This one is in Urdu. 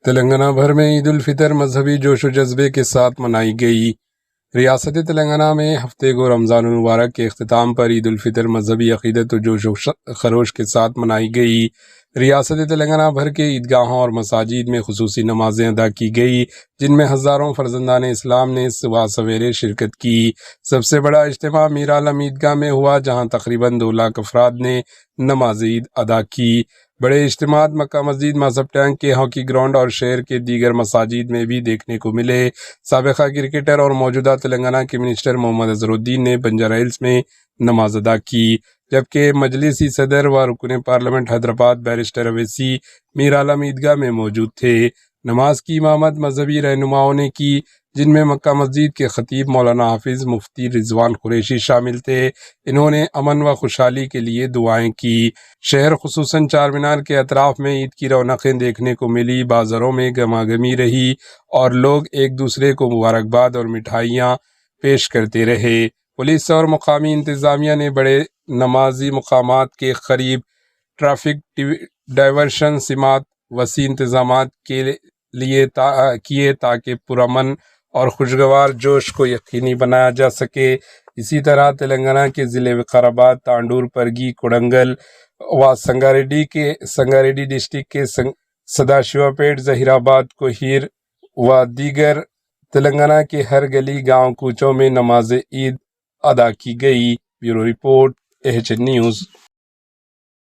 تلنگانہ بھر میں عید الفطر مذہبی جوش و جذبے کے ساتھ منائی گئی۔ ریاست تلنگانہ میں ہفتے کو رمضان المبارک کے اختتام پر عید الفطر مذہبی عقیدت و جوش و خروش کے ساتھ منائی گئی۔ ریاست تلنگانہ بھر کے عیدگاہوں اور مساجد میں خصوصی نمازیں ادا کی گئی، جن میں ہزاروں فرزندان اسلام نے صبح سویرے شرکت کی۔ سب سے بڑا اجتماع میر عالم عیدگاہ میں ہوا، جہاں تقریباً 2 لاکھ افراد نے نماز عید ادا کی۔ بڑے اجتماعات مکہ مسجد، مذہب ٹینک کے ہاکی گراؤنڈ اور شہر کے دیگر مساجد میں بھی دیکھنے کو ملے۔ سابقہ کرکٹر اور موجودہ تلنگانہ کے منسٹر محمد اظہرالدین نے بنجارہ ہلز میں نماز ادا کی، جبکہ مجلسی صدر و رکن پارلیمنٹ حیدرآباد بیرسٹر اویسی میر عالم عیدگاہ میں موجود تھے۔ نماز کی امامت مذہبی رہنماؤں نے کی، جن میں مکہ مسجد کے خطیب مولانا حافظ مفتی رضوان قریشی شامل تھے۔ انہوں نے امن و خوشحالی کے لیے دعائیں کی۔ شہر خصوصاً چار مینار کے اطراف میں عید کی رونقیں دیکھنے کو ملی، بازاروں میں گہماگہمی رہی اور لوگ ایک دوسرے کو مبارکباد اور مٹھائیاں پیش کرتے رہے۔ پولیس اور مقامی انتظامیہ نے بڑے نمازی مقامات کے قریب ٹریفک ڈائیورشن سمات وسیع انتظامات کیے تاکہ پرامن اور خوشگوار جوش کو یقینی بنایا جا سکے۔ اسی طرح تلنگانہ کے ضلع وقار آباد، تانڈور، پرگی، کوڈنگل و سنگاریڈی ڈسٹرکٹ کے سداشیوا پیٹ، ظہیر آباد، کوہیر و دیگر تلنگانہ کے ہر گلی گاؤں کوچوں میں نماز عید ادا کی گئی۔ Bureau report, AHN news.